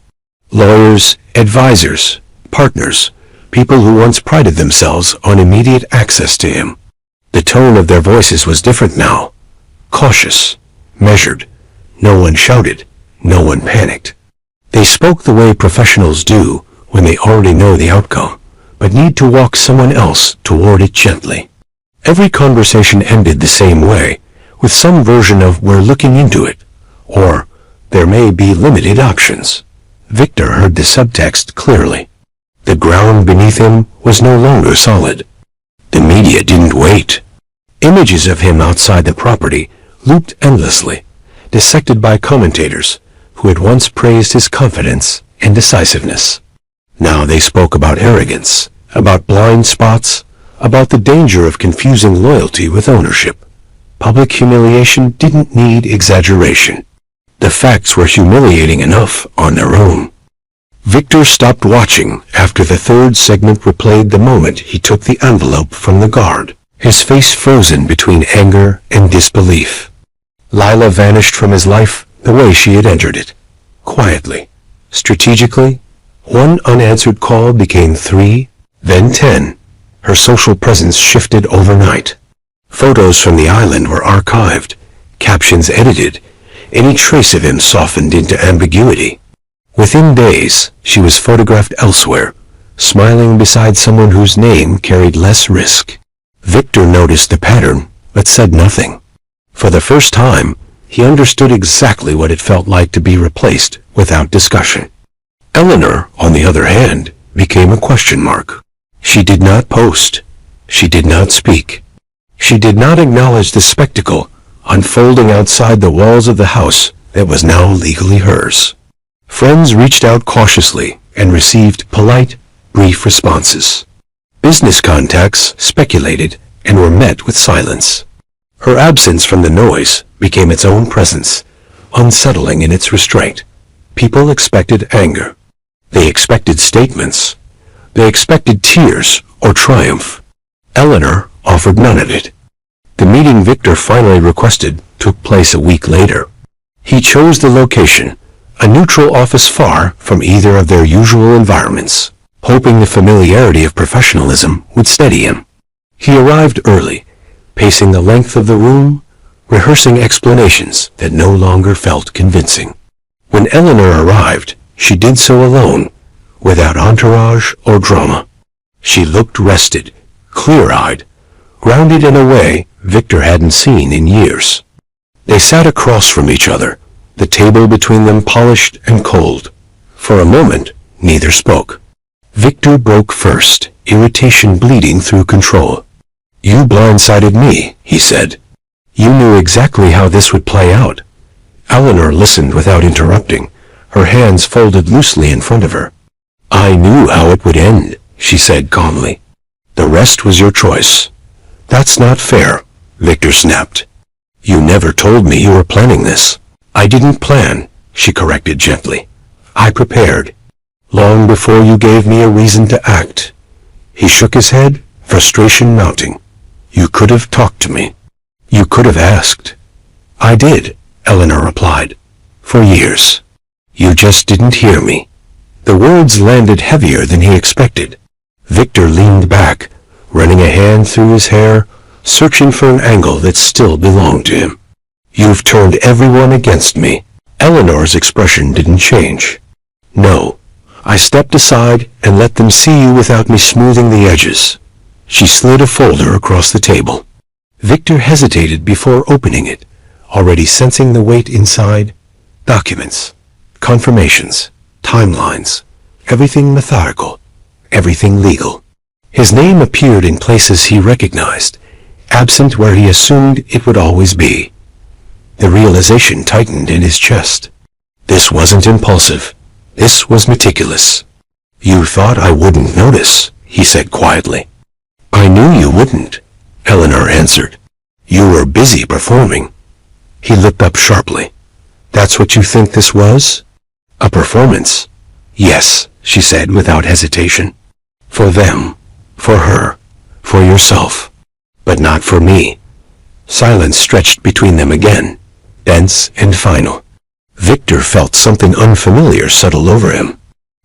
Lawyers, advisors, partners, people who once prided themselves on immediate access to him. The tone of their voices was different now. Cautious, measured. No one shouted. No one panicked. They spoke the way professionals do when they already know the outcome, but need to walk someone else toward it gently. Every conversation ended the same way, with some version of "we're looking into it," or "there may be limited options." Victor heard the subtext clearly. The ground beneath him was no longer solid. The media didn't wait. Images of him outside the property looped endlessly, dissected by commentators who had once praised his confidence and decisiveness. Now they spoke about arrogance, about blind spots, about the danger of confusing loyalty with ownership. Public humiliation didn't need exaggeration. The facts were humiliating enough on their own. Victor stopped watching after the third segment replayed the moment he took the envelope from the guard, his face frozen between anger and disbelief. Lila vanished from his life the way she had entered it. Quietly, strategically. One unanswered call became 3, then 10. Her social presence shifted overnight. Photos from the island were archived, captions edited, any trace of him softened into ambiguity. Within days, she was photographed elsewhere, smiling beside someone whose name carried less risk. Victor noticed the pattern, but said nothing. For the first time, he understood exactly what it felt like to be replaced without discussion. Eleanor, on the other hand, became a question mark. She did not post. She did not speak. She did not acknowledge the spectacle unfolding outside the walls of the house that was now legally hers. Friends reached out cautiously and received polite, brief responses. Business contacts speculated and were met with silence. Her absence from the noise became its own presence, unsettling in its restraint. People expected anger. They expected statements. They expected tears or triumph. Eleanor offered none of it. The meeting Victor finally requested took place a week later. He chose the location, a neutral office far from either of their usual environments, hoping the familiarity of professionalism would steady him. He arrived early, pacing the length of the room, rehearsing explanations that no longer felt convincing. When Eleanor arrived, she did so alone, without entourage or drama. She looked rested, clear-eyed, grounded in a way Victor hadn't seen in years. They sat across from each other, the table between them polished and cold. For a moment, neither spoke. Victor broke first, irritation bleeding through control. "You blindsided me," he said. "You knew exactly how this would play out." Eleanor listened without interrupting, her hands folded loosely in front of her. "I knew how it would end," she said calmly. "The rest was your choice." "That's not fair," Victor snapped. "You never told me you were planning this." "I didn't plan," she corrected gently. "I prepared. Long before you gave me a reason to act." He shook his head, frustration mounting. "You could have talked to me. You could have asked." "I did," Eleanor replied. "For years. You just didn't hear me." The words landed heavier than he expected. Victor leaned back, running a hand through his hair, searching for an angle that still belonged to him. "You've turned everyone against me." Eleanor's expression didn't change. "No. I stepped aside and let them see you without me smoothing the edges." She slid a folder across the table. Victor hesitated before opening it, already sensing the weight inside. Documents, confirmations, timelines, everything methodical, everything legal. His name appeared in places he recognized, absent where he assumed it would always be. The realization tightened in his chest. This wasn't impulsive. This was meticulous. "You thought I wouldn't notice," he said quietly. I knew you wouldn't, Eleanor answered. You were busy performing. He looked up sharply. That's what you think this was? A performance? Yes, she said without hesitation. For them, for her, for yourself. But not for me. Silence stretched between them again, dense and final. Victor felt something unfamiliar settle over him.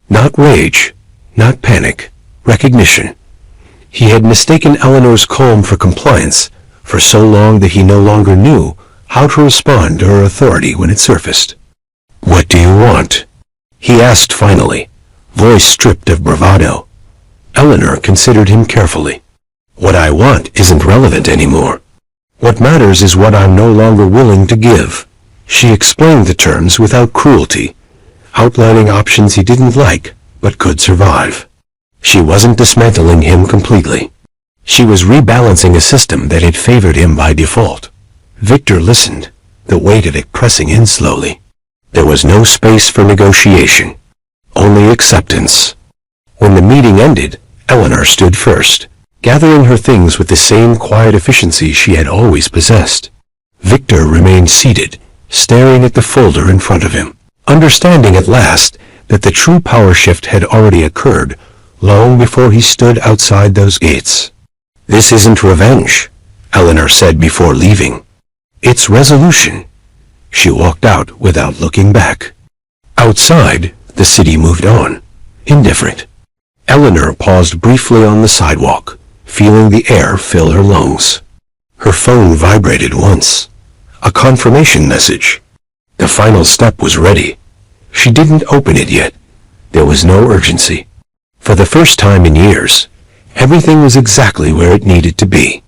Not rage, not panic, recognition. He had mistaken Eleanor's calm for compliance for so long that he no longer knew how to respond to her authority when it surfaced. What do you want? He asked finally, voice stripped of bravado. Eleanor considered him carefully. What I want isn't relevant anymore. What matters is what I'm no longer willing to give. She explained the terms without cruelty, outlining options he didn't like but could survive. She wasn't dismantling him completely. She was rebalancing a system that had favored him by default. Victor listened, the weight of it pressing in slowly. There was no space for negotiation, only acceptance. When the meeting ended, Eleanor stood first, gathering her things with the same quiet efficiency she had always possessed. Victor remained seated, staring at the folder in front of him, understanding at last that the true power shift had already occurred long before he stood outside those gates. This isn't revenge, Eleanor said before leaving. It's resolution. She walked out without looking back. Outside, the city moved on, indifferent. Eleanor paused briefly on the sidewalk, feeling the air fill her lungs. Her phone vibrated once. A confirmation message. The final step was ready. She didn't open it yet. There was no urgency. For the first time in years, everything was exactly where it needed to be.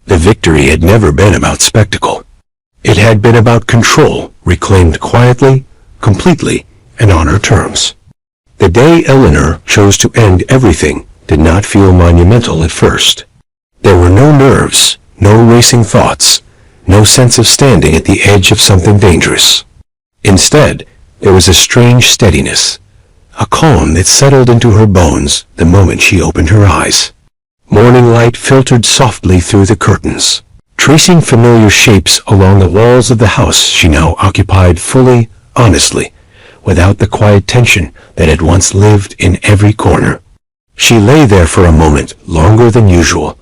The victory had never been about spectacle. It had been about control, reclaimed quietly, completely, and on her terms. The day Eleanor chose to end everything did not feel monumental at first. There were no nerves, no racing thoughts, no sense of standing at the edge of something dangerous. Instead, there was a strange steadiness, a calm that settled into her bones the moment she opened her eyes. Morning light filtered softly through the curtains, tracing familiar shapes along the walls of the house she now occupied fully, honestly, without the quiet tension that had once lived in every corner. She lay there for a moment longer than usual,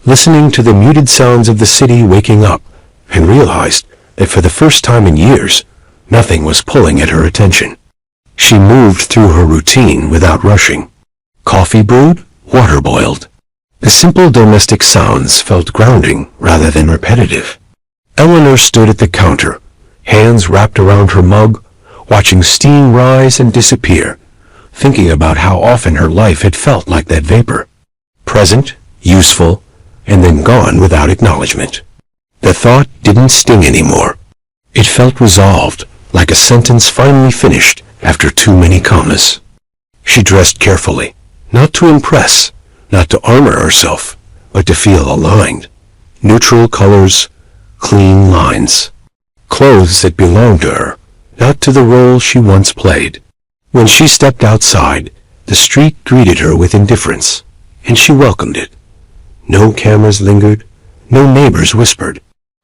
listening to the muted sounds of the city waking up, and realized that for the first time in years, nothing was pulling at her attention. She moved through her routine without rushing. Coffee brewed, water boiled. The simple domestic sounds felt grounding rather than repetitive. Eleanor stood at the counter, hands wrapped around her mug, watching steam rise and disappear, thinking about how often her life had felt like that vapor. Present, useful, and then gone without acknowledgement. The thought didn't sting anymore. It felt resolved, like a sentence finally finished after too many commas. She dressed carefully, not to impress, not to armor herself, but to feel aligned. Neutral colors, clean lines. Clothes that belonged to her, not to the role she once played. When she stepped outside, the street greeted her with indifference, and she welcomed it. No cameras lingered, no neighbors whispered.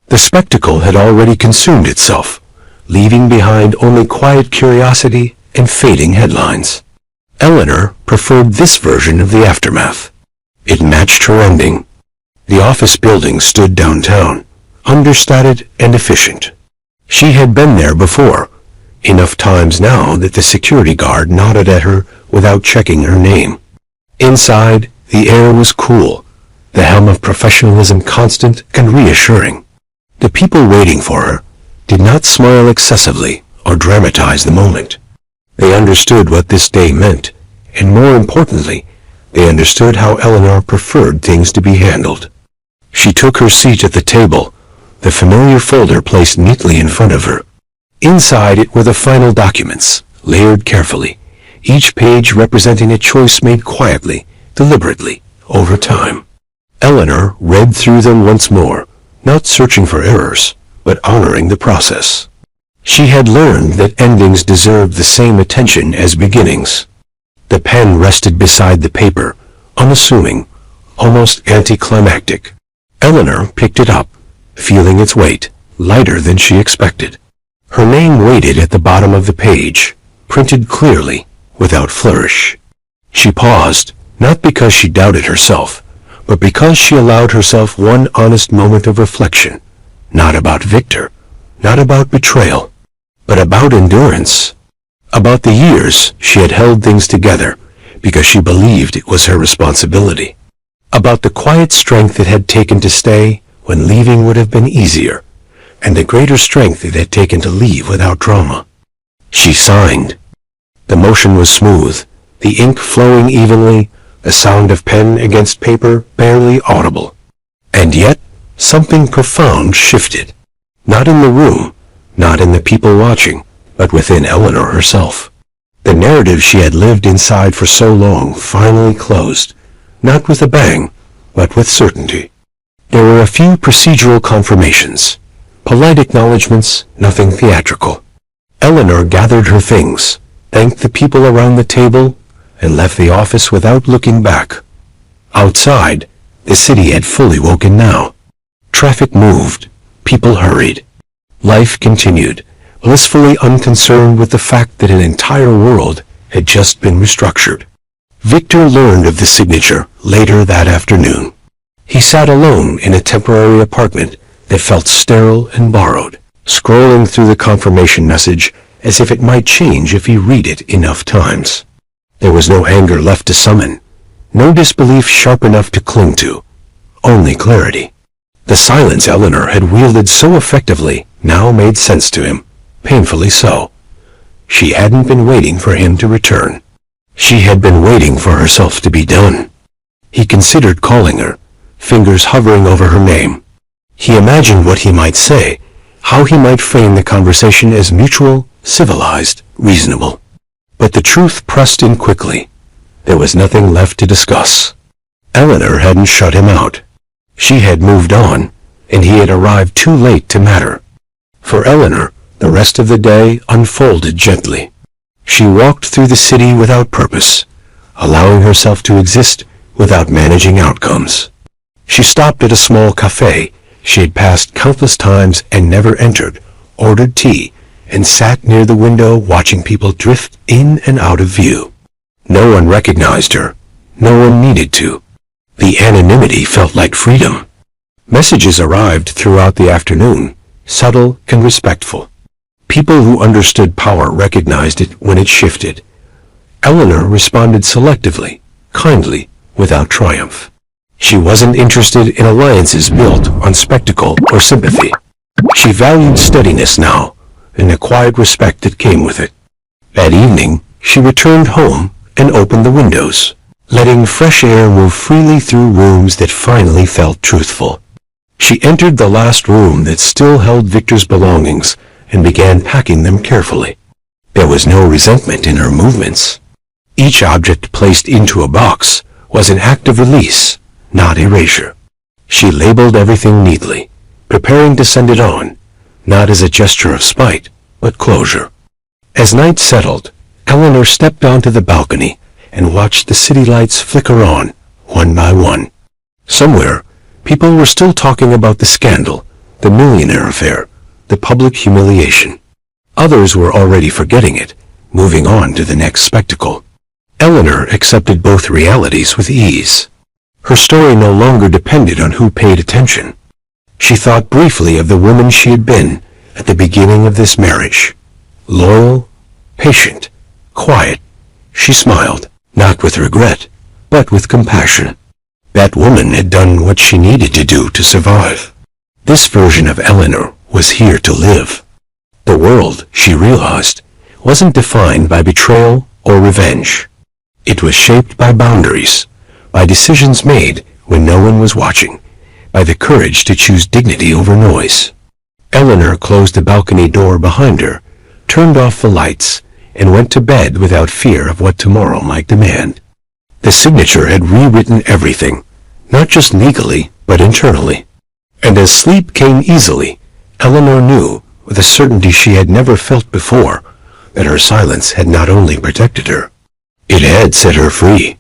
The spectacle had already consumed itself, leaving behind only quiet curiosity and fading headlines. Eleanor preferred this version of the aftermath. It matched her ending. The office building stood downtown, understated and efficient. She had been there before, enough times now that the security guard nodded at her without checking her name. Inside, the air was cool, the helm of professionalism constant and reassuring. The people waiting for her did not smile excessively or dramatize the moment. They understood what this day meant, and more importantly, they understood how Eleanor preferred things to be handled. She took her seat at the table, the familiar folder placed neatly in front of her. Inside it were the final documents, layered carefully, each page representing a choice made quietly, deliberately, over time. Eleanor read through them once more, not searching for errors, but honoring the process. She had learned that endings deserved the same attention as beginnings. The pen rested beside the paper, unassuming, almost anticlimactic. Eleanor picked it up, feeling its weight, lighter than she expected. Her name waited at the bottom of the page, printed clearly, without flourish. She paused, not because she doubted herself, but because she allowed herself one honest moment of reflection, not about Victor, not about betrayal, but about endurance. About the years she had held things together because she believed it was her responsibility. About the quiet strength it had taken to stay when leaving would have been easier, and the greater strength it had taken to leave without drama. She signed. The motion was smooth, the ink flowing evenly, the sound of pen against paper barely audible. And yet, something profound shifted. Not in the room, not in the people watching, but within Eleanor herself. The narrative she had lived inside for so long finally closed, not with a bang, but with certainty. There were a few procedural confirmations, polite acknowledgments, nothing theatrical. Eleanor gathered her things, thanked the people around the table, and left the office without looking back. Outside, the city had fully woken now. Traffic moved, people hurried. Life continued, blissfully unconcerned with the fact that an entire world had just been restructured. Victor learned of the signature later that afternoon. He sat alone in a temporary apartment that felt sterile and borrowed, scrolling through the confirmation message as if it might change if he read it enough times. There was no anger left to summon, no disbelief sharp enough to cling to, only clarity. The silence Eleanor had wielded so effectively now made sense to him, painfully so. She hadn't been waiting for him to return. She had been waiting for herself to be done. He considered calling her, fingers hovering over her name. He imagined what he might say, how he might frame the conversation as mutual, civilized, reasonable. But the truth pressed in quickly. There was nothing left to discuss. Eleanor hadn't shut him out. She had moved on, and he had arrived too late to matter. For Eleanor, the rest of the day unfolded gently. She walked through the city without purpose, allowing herself to exist without managing outcomes. She stopped at a small cafe she had passed countless times and never entered, ordered tea, and sat near the window watching people drift in and out of view. No one recognized her. No one needed to. The anonymity felt like freedom. Messages arrived throughout the afternoon, subtle and respectful. People who understood power recognized it when it shifted. Eleanor responded selectively, kindly, without triumph. She wasn't interested in alliances built on spectacle or sympathy. She valued steadiness now, and the quiet respect that came with it. That evening, she returned home and opened the windows, letting fresh air move freely through rooms that finally felt truthful. She entered the last room that still held Victor's belongings and began packing them carefully. There was no resentment in her movements. Each object placed into a box was an act of release, not erasure. She labeled everything neatly, preparing to send it on, not as a gesture of spite, but closure. As night settled, Eleanor stepped onto the balcony and watched the city lights flicker on, one by one. Somewhere, people were still talking about the scandal, the millionaire affair, the public humiliation. Others were already forgetting it, moving on to the next spectacle. Eleanor accepted both realities with ease. Her story no longer depended on who paid attention. She thought briefly of the woman she had been at the beginning of this marriage. Loyal, patient, quiet. She smiled, not with regret, but with compassion. That woman had done what she needed to do to survive. This version of Eleanor was here to live. The world, she realized, wasn't defined by betrayal or revenge. It was shaped by boundaries, by decisions made when no one was watching, by the courage to choose dignity over noise. Eleanor closed the balcony door behind her, turned off the lights, and went to bed without fear of what tomorrow might demand. The signature had rewritten everything, not just legally, but internally. And as sleep came easily, Eleanor knew, with a certainty she had never felt before, that her silence had not only protected her, it had set her free.